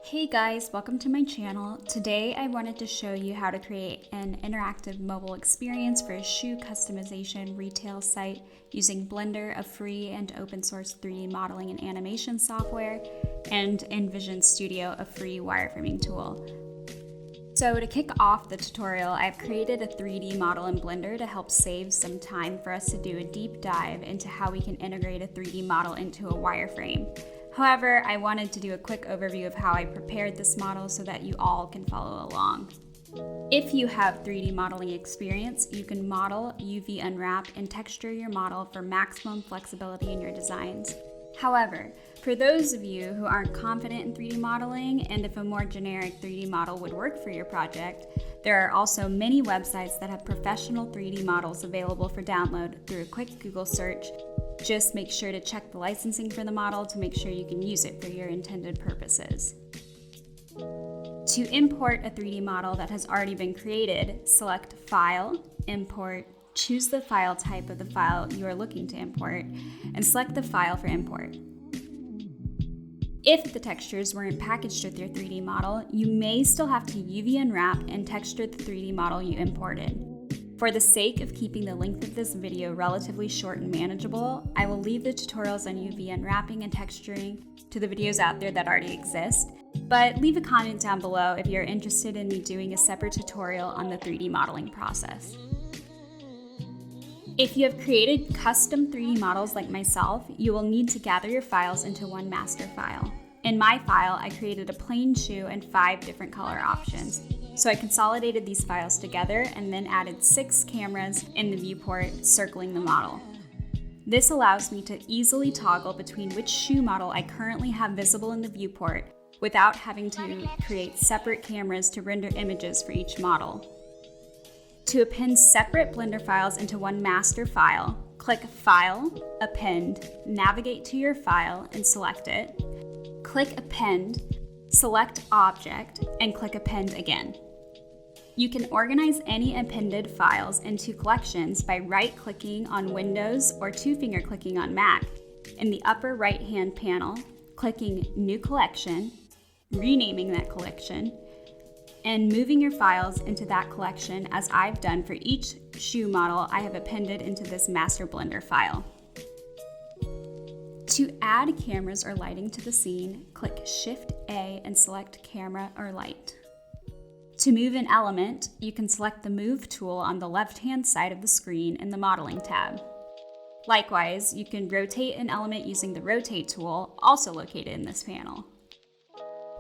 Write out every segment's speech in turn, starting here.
Hey guys, welcome to my channel. Today I wanted to show you how to create an interactive mobile experience for a shoe customization retail site using Blender, a free and open source 3D modeling and animation software, and InVision Studio, a free wireframing tool. So to kick off the tutorial, I've created a 3D model in Blender to help save some time for us to do a deep dive into how we can integrate a 3D model into a wireframe. However, I wanted to do a quick overview of how I prepared this model so that you all can follow along. If you have 3D modeling experience, you can model, UV unwrap, and texture your model for maximum flexibility in your designs. However, for those of you who aren't confident in 3D modeling, and if a more generic 3D model would work for your project, there are also many websites that have professional 3D models available for download through a quick Google search. Just make sure to check the licensing for the model to make sure you can use it for your intended purposes. To import a 3D model that has already been created, select File, Import, choose the file type of the file you are looking to import, and select the file for import. If the textures weren't packaged with your 3D model, you may still have to UV unwrap and texture the 3D model you imported. For the sake of keeping the length of this video relatively short and manageable, I will leave the tutorials on UV unwrapping and texturing to the videos out there that already exist, but leave a comment down below if you're interested in me doing a separate tutorial on the 3D modeling process. If you have created custom 3D models like myself, you will need to gather your files into one master file. In my file, I created a plain shoe and 5 different color options. So I consolidated these files together and then added 6 cameras in the viewport circling the model. This allows me to easily toggle between which shoe model I currently have visible in the viewport without having to create separate cameras to render images for each model. To append separate Blender files into one master file, click File, Append, navigate to your file and select it. Click Append, select Object, and click Append again. You can organize any appended files into collections by right-clicking on Windows or 2-finger clicking on Mac. In the upper right-hand panel, clicking New Collection, renaming that collection, and moving your files into that collection as I've done for each shoe model I have appended into this master Blender file. To add cameras or lighting to the scene, click Shift-A and select Camera or Light. To move an element, you can select the Move tool on the left-hand side of the screen in the Modeling tab. Likewise, you can rotate an element using the Rotate tool, also located in this panel.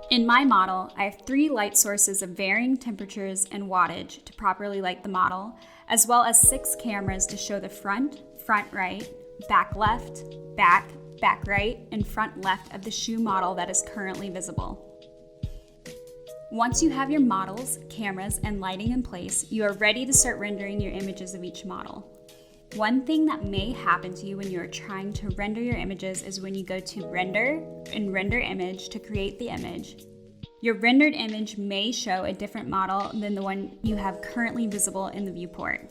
In my model, I have 3 light sources of varying temperatures and wattage to properly light the model, as well as 6 cameras to show the front right, back left, back right, and front left of the shoe model that is currently visible. Once you have your models, cameras, and lighting in place, you are ready to start rendering your images of each model. One thing that may happen to you when you are trying to render your images is when you go to Render and Render Image to create the image. Your rendered image may show a different model than the one you have currently visible in the viewport.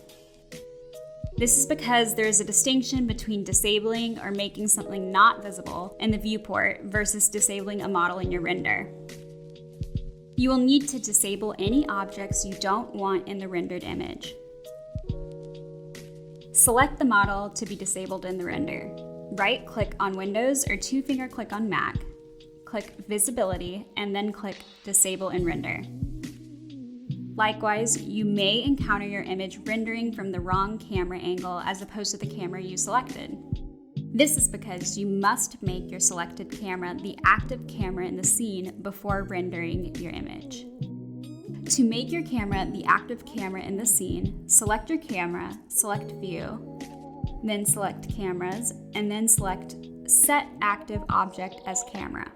This is because there is a distinction between disabling or making something not visible in the viewport versus disabling a model in your render. You will need to disable any objects you don't want in the rendered image. Select the model to be disabled in the render. Right-click on Windows or 2-finger click on Mac. Click Visibility and then click Disable in Render. Likewise, you may encounter your image rendering from the wrong camera angle as opposed to the camera you selected. This is because you must make your selected camera the active camera in the scene before rendering your image. To make your camera the active camera in the scene, select your camera, select View, then select Cameras, and then select Set Active Object as Camera.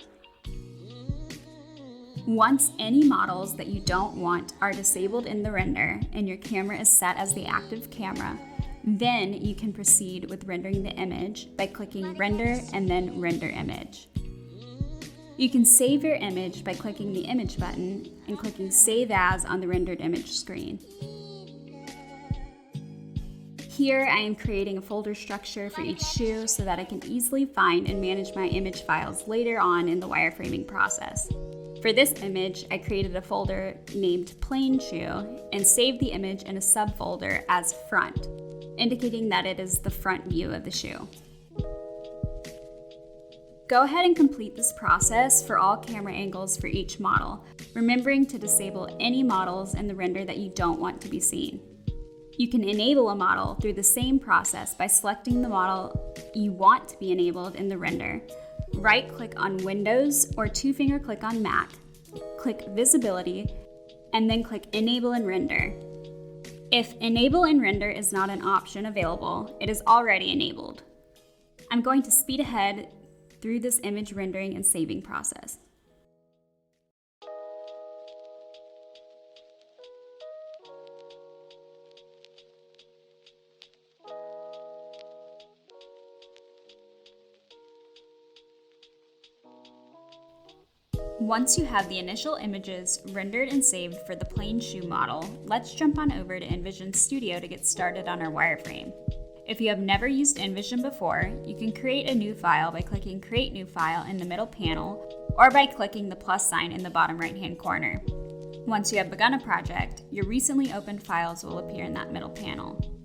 Once any models that you don't want are disabled in the render and your camera is set as the active camera, then you can proceed with rendering the image by clicking Render and then Render Image. You can save your image by clicking the Image button and clicking Save As on the rendered image screen. Here I am creating a folder structure for each shoe so that I can easily find and manage my image files later on in the wireframing process. For this image, I created a folder named Plain Shoe and saved the image in a subfolder as Front, indicating that it is the front view of the shoe. Go ahead and complete this process for all camera angles for each model, remembering to disable any models in the render that you don't want to be seen. You can enable a model through the same process by selecting the model you want to be enabled in the render. Right-click on Windows or two-finger click on Mac, click Visibility, and then click Enable and Render. If Enable and Render is not an option available, it is already enabled. I'm going to speed ahead through this image rendering and saving process. Once you have the initial images rendered and saved for the plain shoe model, let's jump on over to InVision Studio to get started on our wireframe. If you have never used InVision before, you can create a new file by clicking Create New File in the middle panel or by clicking the plus sign in the bottom right-hand corner. Once you have begun a project, your recently opened files will appear in that middle panel.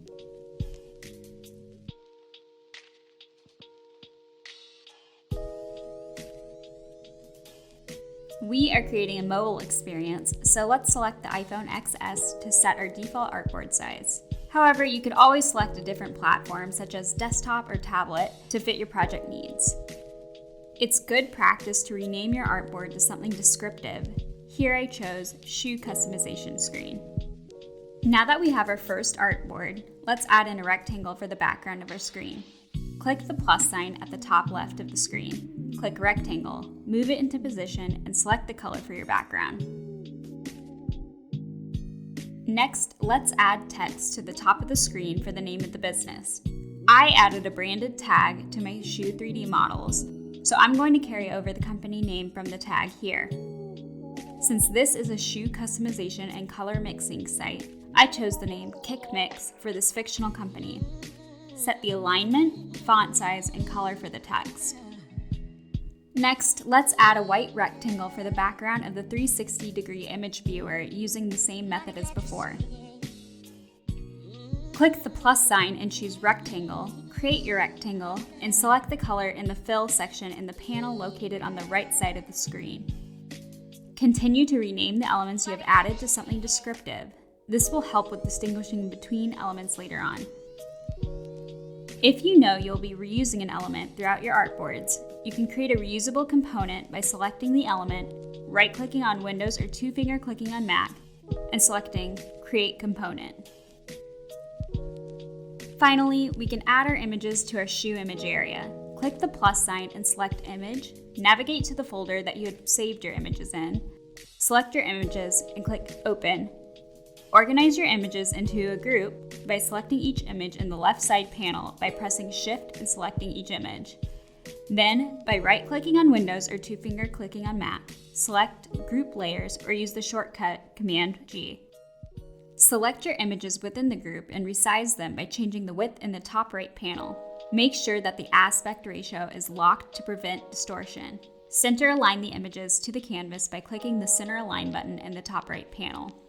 We are creating a mobile experience, so let's select the iPhone XS to set our default artboard size. However, you could always select a different platform, such as desktop or tablet, to fit your project needs. It's good practice to rename your artboard to something descriptive. Here I chose Shoe Customization Screen. Now that we have our first artboard, let's add in a rectangle for the background of our screen. Click the plus sign at the top left of the screen. Click Rectangle, move it into position, and select the color for your background. Next, let's add text to the top of the screen for the name of the business. I added a branded tag to my shoe 3D models, so I'm going to carry over the company name from the tag here. Since this is a shoe customization and color mixing site, I chose the name Kick Mix for this fictional company. Set the alignment, font size, and color for the text. Next, let's add a white rectangle for the background of the 360-degree image viewer using the same method as before. Click the plus sign and choose Rectangle, create your rectangle, and select the color in the Fill section in the panel located on the right side of the screen. Continue to rename the elements you have added to something descriptive. This will help with distinguishing between elements later on. If you know you'll be reusing an element throughout your artboards, you can create a reusable component by selecting the element, right-clicking on Windows or two-finger clicking on Mac, and selecting Create Component. Finally, we can add our images to our shoe image area. Click the plus sign and select Image, navigate to the folder that you had saved your images in, select your images, and click Open. Organize your images into a group by selecting each image in the left side panel by pressing Shift and selecting each image. Then, by right-clicking on Windows or two-finger clicking on Mac, select Group Layers or use the shortcut Command-G. Select your images within the group and resize them by changing the width in the top right panel. Make sure that the aspect ratio is locked to prevent distortion. Center align the images to the canvas by clicking the Center Align button in the top right panel.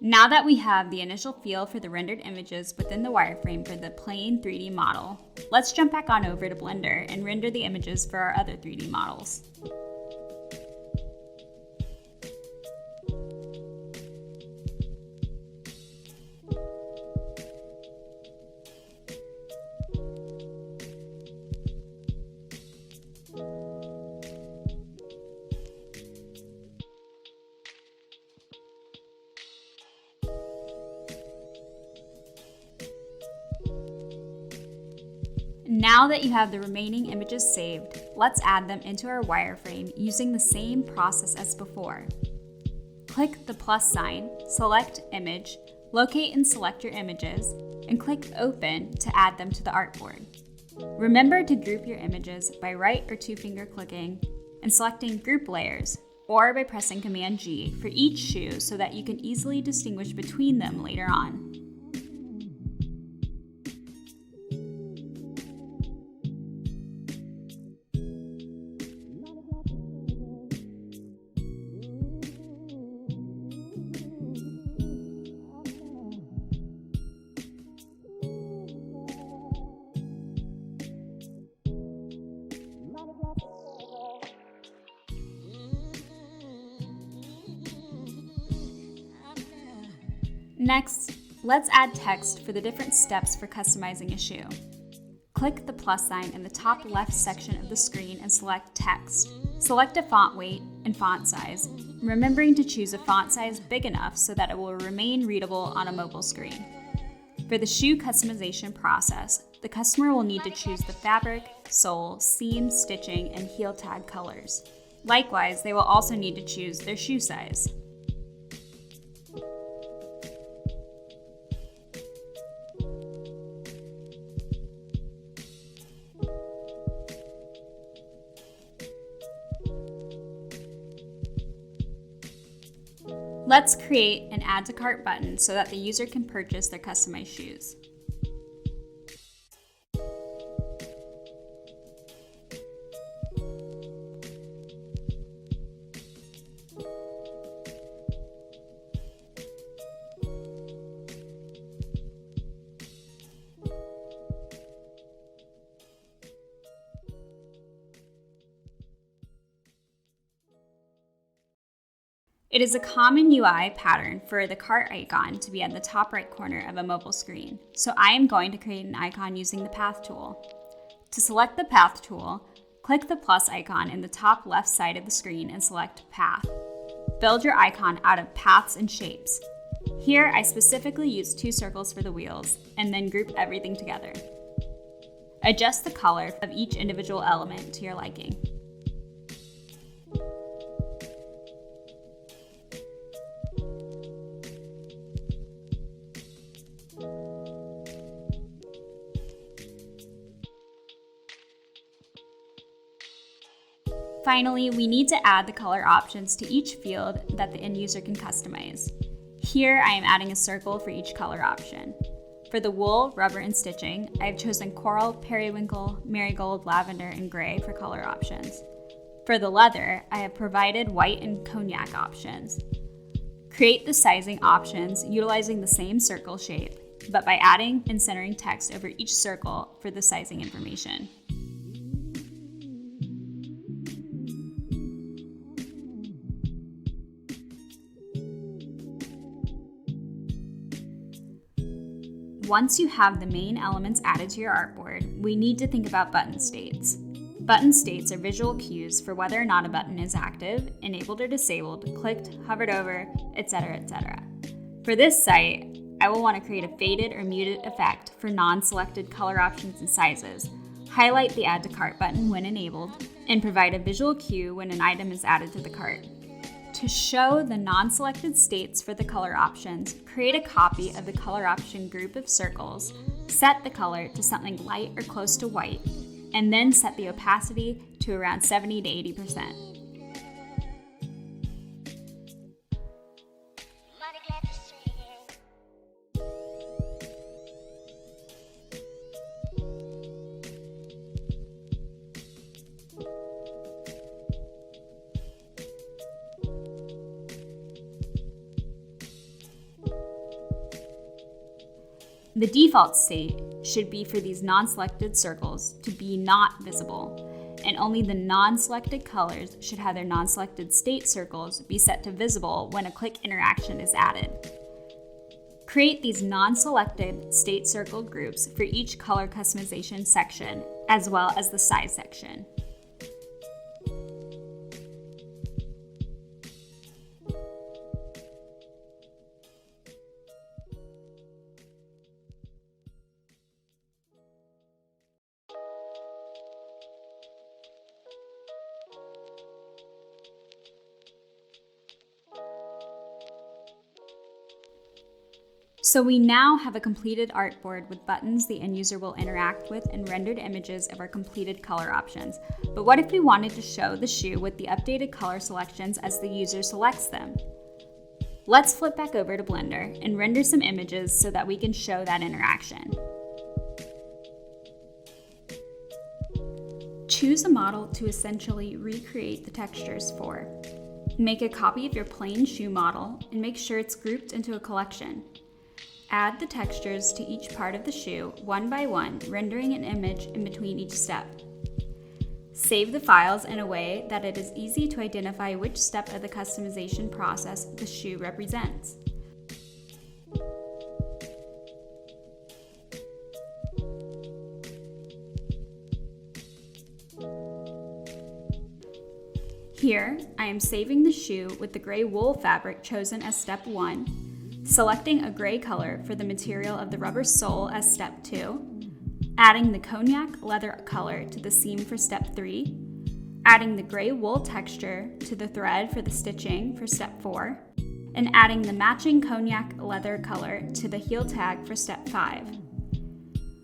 Now that we have the initial feel for the rendered images within the wireframe for the plain 3D model, let's jump back on over to Blender and render the images for our other 3D models. Now that you have the remaining images saved, let's add them into our wireframe using the same process as before. Click the plus sign, select Image, locate and select your images, and click Open to add them to the artboard. Remember to group your images by right or two-finger clicking and selecting Group Layers, or by pressing Command-G for each shoe so that you can easily distinguish between them later on. Next, let's add text for the different steps for customizing a shoe. Click the plus sign in the top left section of the screen and select Text. Select a font weight and font size, remembering to choose a font size big enough so that it will remain readable on a mobile screen. For the shoe customization process, the customer will need to choose the fabric, sole, seam, stitching, and heel tag colors. Likewise, they will also need to choose their shoe size. Let's create an Add to Cart button so that the user can purchase their customized shoes. It is a common UI pattern for the cart icon to be at the top right corner of a mobile screen, so I am going to create an icon using the Path tool. To select the Path tool, click the plus icon in the top left side of the screen and select Path. Build your icon out of paths and shapes. Here, I specifically use 2 circles for the wheels, and then group everything together. Adjust the color of each individual element to your liking. Finally, we need to add the color options to each field that the end user can customize. Here, I am adding a circle for each color option. For the wool, rubber, and stitching, I have chosen coral, periwinkle, marigold, lavender, and gray for color options. For the leather, I have provided white and cognac options. Create the sizing options utilizing the same circle shape, but by adding and centering text over each circle for the sizing information. Once you have the main elements added to your artboard, we need to think about button states. Button states are visual cues for whether or not a button is active, enabled or disabled, clicked, hovered over, etc., etc. For this site, I will want to create a faded or muted effect for non-selected color options and sizes, highlight the Add to Cart button when enabled, and provide a visual cue when an item is added to the cart. To show the non-selected states for the color options, create a copy of the color option group of circles, set the color to something light or close to white, and then set the opacity to around 70 to 80%. The default state should be for these non-selected circles to be not visible, and only the non-selected colors should have their non-selected state circles be set to visible when a click interaction is added. Create these non-selected state circle groups for each color customization section, as well as the size section. So we now have a completed artboard with buttons the end user will interact with and rendered images of our completed color options. But what if we wanted to show the shoe with the updated color selections as the user selects them? Let's flip back over to Blender and render some images so that we can show that interaction. Choose a model to essentially recreate the textures for. Make a copy of your plain shoe model and make sure it's grouped into a collection. Add the textures to each part of the shoe one by one, rendering an image in between each step. Save the files in a way that it is easy to identify which step of the customization process the shoe represents. Here, I am saving the shoe with the gray wool fabric chosen as step 1, selecting a gray color for the material of the rubber sole as step 2, adding the cognac leather color to the seam for step 3, adding the gray wool texture to the thread for the stitching for step 4, and adding the matching cognac leather color to the heel tag for step 5.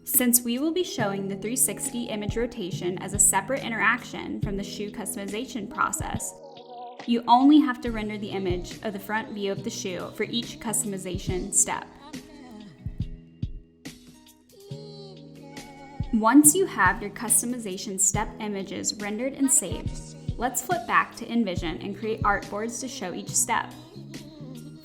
Since we will be showing the 360 image rotation as a separate interaction from the shoe customization process, you only have to render the image of the front view of the shoe for each customization step. Once you have your customization step images rendered and saved, let's flip back to InVision and create artboards to show each step.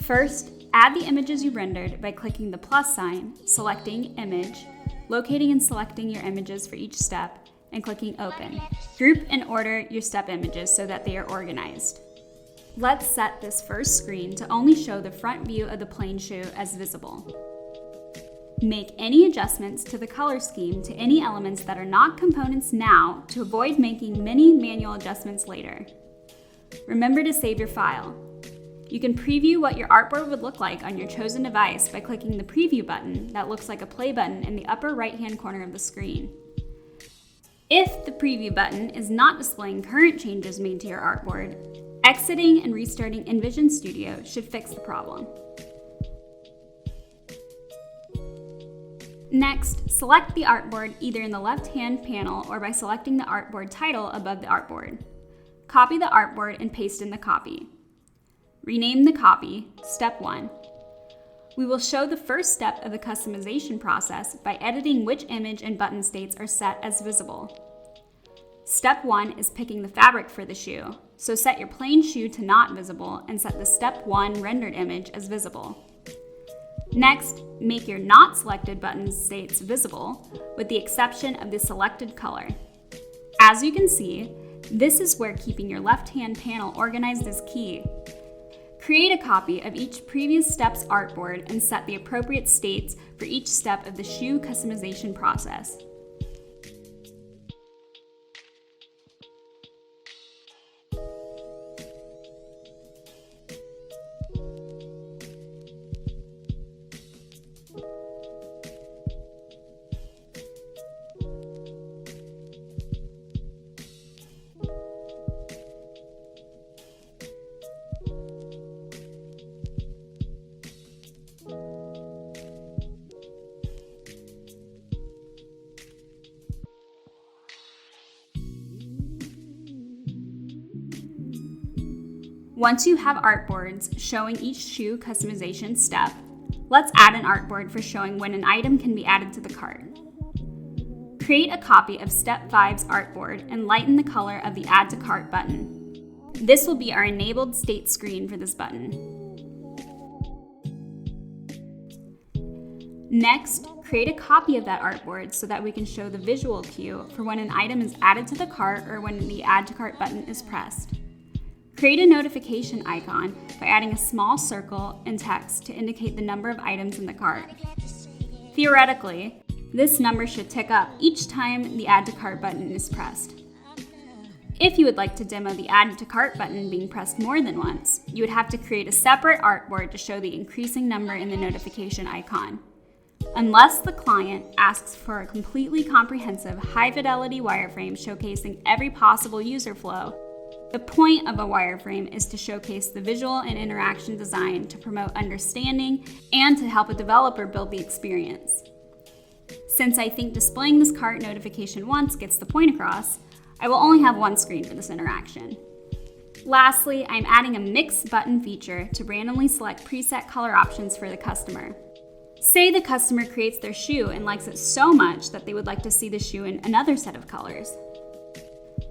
First, add the images you rendered by clicking the plus sign, selecting Image, locating and selecting your images for each step, and clicking Open. Group and order your step images so that they are organized. Let's set this first screen to only show the front view of the plain shoe as visible. Make any adjustments to the color scheme to any elements that are not components now to avoid making many manual adjustments later. Remember to save your file. You can preview what your artboard would look like on your chosen device by clicking the preview button that looks like a play button in the upper right-hand corner of the screen. If the preview button is not displaying current changes made to your artboard, exiting and restarting InVision Studio should fix the problem. Next, select the artboard either in the left-hand panel or by selecting the artboard title above the artboard. Copy the artboard and paste in the copy. Rename the copy Step 1. We will show the first step of the customization process by editing which image and button states are set as visible. Step 1 is picking the fabric for the shoe, so set your plain shoe to not visible and set the Step 1 rendered image as visible. Next, make your not selected button states visible, with the exception of the selected color. As you can see, this is where keeping your left-hand panel organized is key. Create a copy of each previous step's artboard and set the appropriate states for each step of the shoe customization process. Once you have artboards showing each shoe customization step, let's add an artboard for showing when an item can be added to the cart. Create a copy of Step 5's artboard and lighten the color of the Add to Cart button. This will be our enabled state screen for this button. Next, create a copy of that artboard so that we can show the visual cue for when an item is added to the cart or when the Add to Cart button is pressed. Create a notification icon by adding a small circle and text to indicate the number of items in the cart. Theoretically, this number should tick up each time the Add to Cart button is pressed. If you would like to demo the Add to Cart button being pressed more than once, you would have to create a separate artboard to show the increasing number in the notification icon. Unless the client asks for a completely comprehensive, high-fidelity wireframe showcasing every possible user flow, the point of a wireframe is to showcase the visual and interaction design to promote understanding and to help a developer build the experience. Since I think displaying this cart notification once gets the point across, I will only have one screen for this interaction. Lastly, I'm adding a mix button feature to randomly select preset color options for the customer. Say the customer creates their shoe and likes it so much that they would like to see the shoe in another set of colors.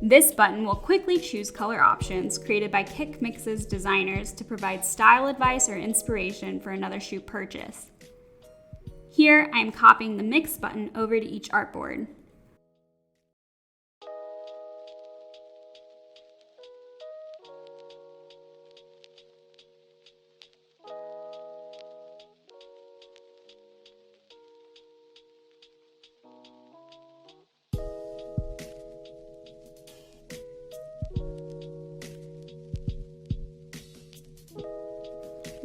This button will quickly choose color options created by KickMix's designers to provide style advice or inspiration for another shoe purchase. Here, I am copying the Mix button over to each artboard.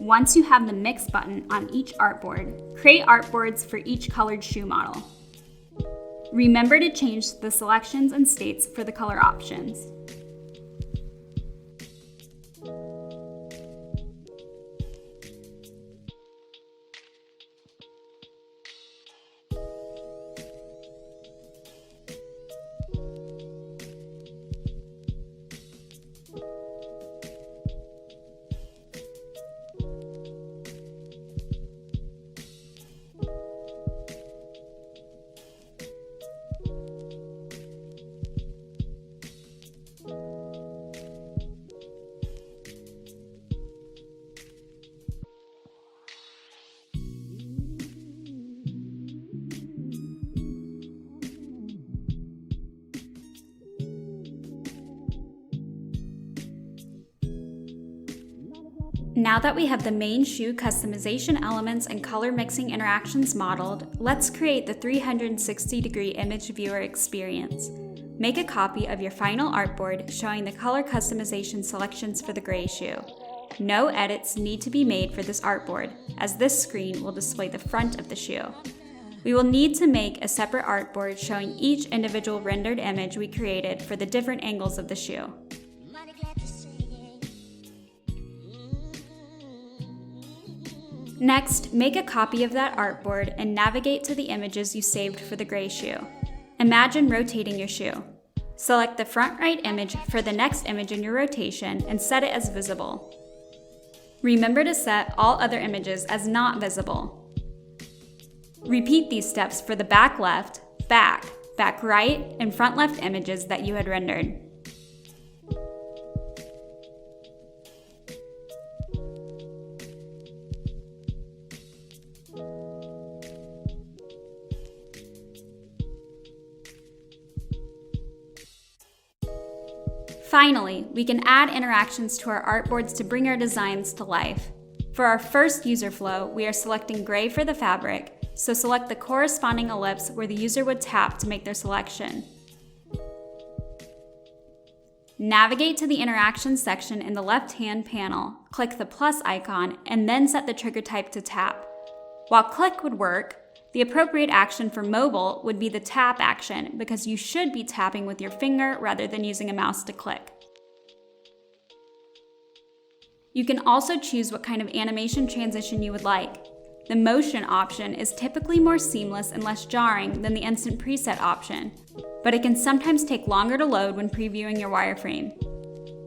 once you have the Mix button on each artboard, create artboards for each colored shoe model. Remember to change the selections and states for the color options. Now that we have the main shoe customization elements and color mixing interactions modeled, let's create the 360-degree image viewer experience. Make a copy of your final artboard showing the color customization selections for the gray shoe. No edits need to be made for this artboard, as this screen will display the front of the shoe. We will need to make a separate artboard showing each individual rendered image we created for the different angles of the shoe. Next, make a copy of that artboard and navigate to the images you saved for the gray shoe. Imagine rotating your shoe. Select the front right image for the next image in your rotation and set it as visible. Remember to set all other images as not visible. Repeat these steps for the back left, back right, and front left images that you had rendered. Finally, we can add interactions to our artboards to bring our designs to life. For our first user flow, we are selecting gray for the fabric, so select the corresponding ellipse where the user would tap to make their selection. Navigate to the Interaction section in the left-hand panel, click the plus icon, and then set the trigger type to tap. While click would work, the appropriate action for mobile would be the tap action because you should be tapping with your finger rather than using a mouse to click. You can also choose what kind of animation transition you would like. The motion option is typically more seamless and less jarring than the instant preset option, but it can sometimes take longer to load when previewing your wireframe.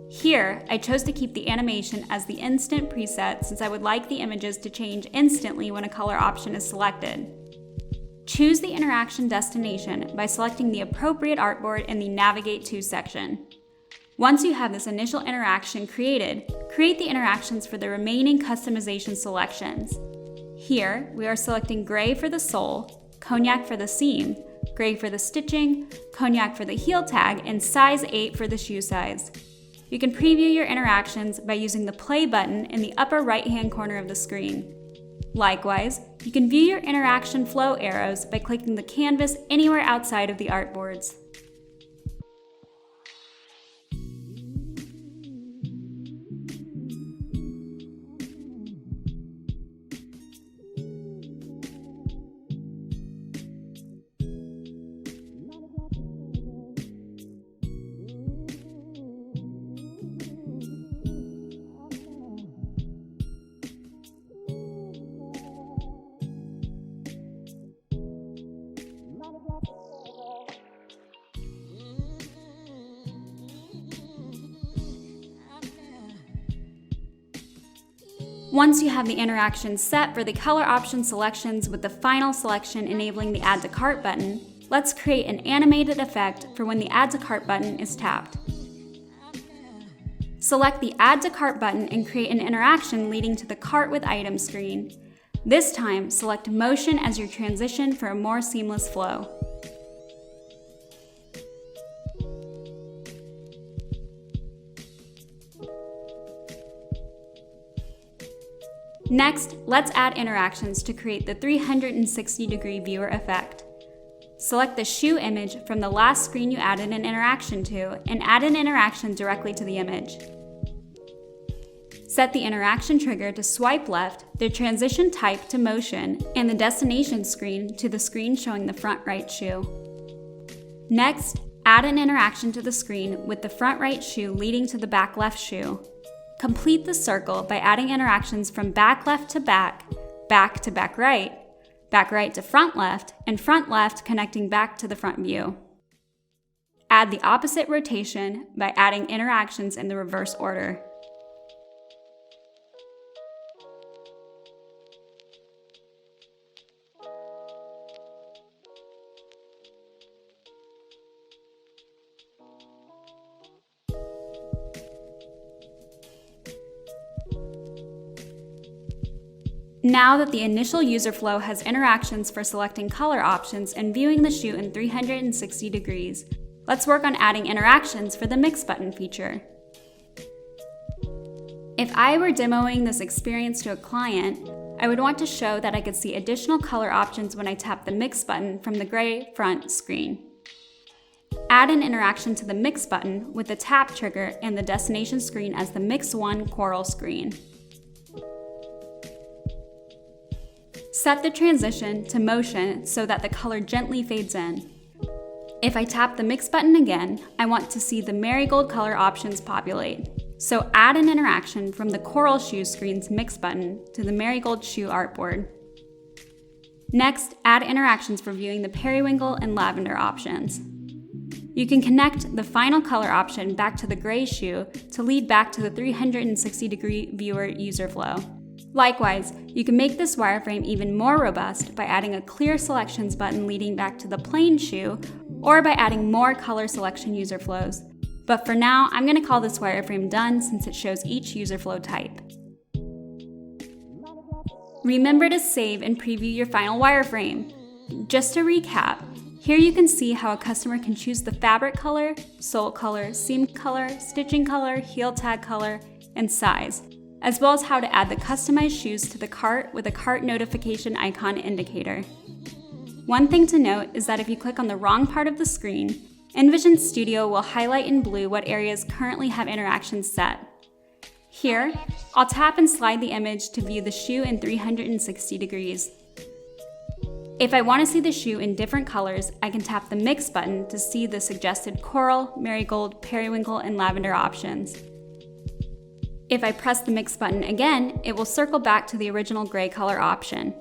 Here, I chose to keep the animation as the instant preset since I would like the images to change instantly when a color option is selected. Choose the interaction destination by selecting the appropriate artboard in the Navigate To section. Once you have this initial interaction created, create the interactions for the remaining customization selections. Here, we are selecting gray for the sole, cognac for the seam, gray for the stitching, cognac for the heel tag, and size 8 for the shoe size. You can preview your interactions by using the play button in the upper right-hand corner of the screen. Likewise, you can view your interaction flow arrows by clicking the canvas anywhere outside of the artboards. Once you have the interaction set for the color option selections with the final selection enabling the Add to Cart button, let's create an animated effect for when the Add to Cart button is tapped. Select the Add to Cart button and create an interaction leading to the Cart with Item screen. This time, select Motion as your transition for a more seamless flow. Next, let's add interactions to create the 360-degree viewer effect. Select the shoe image from the last screen you added an interaction to and add an interaction directly to the image. Set the interaction trigger to swipe left, the transition type to motion, and the destination screen to the screen showing the front right shoe. Next, add an interaction to the screen with the front right shoe leading to the back left shoe. Complete the circle by adding interactions from back left to back to back right to front left, and front left connecting back to the front view. Add the opposite rotation by adding interactions in the reverse order. Now that the initial user flow has interactions for selecting color options and viewing the shoe in 360 degrees, let's work on adding interactions for the Mix button feature. If I were demoing this experience to a client, I would want to show that I could see additional color options when I tap the Mix button from the gray front screen. Add an interaction to the Mix button with the tap trigger and the destination screen as the Mix 1 coral screen. Set the transition to motion so that the color gently fades in. If I tap the Mix button again, I want to see the marigold color options populate. So add an interaction from the coral shoe screen's Mix button to the marigold shoe artboard. Next, add interactions for viewing the periwinkle and lavender options. You can connect the final color option back to the gray shoe to lead back to the 360-degree viewer user flow. Likewise, you can make this wireframe even more robust by adding a clear selections button leading back to the plain shoe, or by adding more color selection user flows. But for now, I'm going to call this wireframe done since it shows each user flow type. Remember to save and preview your final wireframe. Just to recap, here you can see how a customer can choose the fabric color, sole color, seam color, stitching color, heel tag color, and size, as well as how to add the customized shoes to the cart with a cart notification icon indicator. One thing to note is that if you click on the wrong part of the screen, InVision Studio will highlight in blue what areas currently have interactions set. Here, I'll tap and slide the image to view the shoe in 360 degrees. If I want to see the shoe in different colors, I can tap the Mix button to see the suggested coral, marigold, periwinkle, and lavender options. If I press the Mix button again, it will circle back to the original gray color option.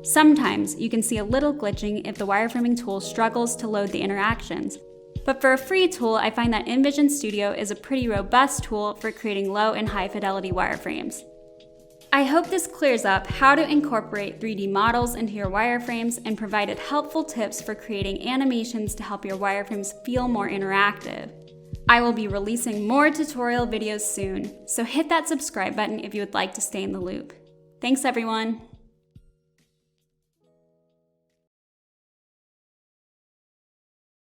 Sometimes you can see a little glitching if the wireframing tool struggles to load the interactions. But for a free tool, I find that InVision Studio is a pretty robust tool for creating low and high fidelity wireframes. I hope this clears up how to incorporate 3D models into your wireframes and provided helpful tips for creating animations to help your wireframes feel more interactive. I will be releasing more tutorial videos soon, so hit that subscribe button if you would like to stay in the loop. Thanks everyone!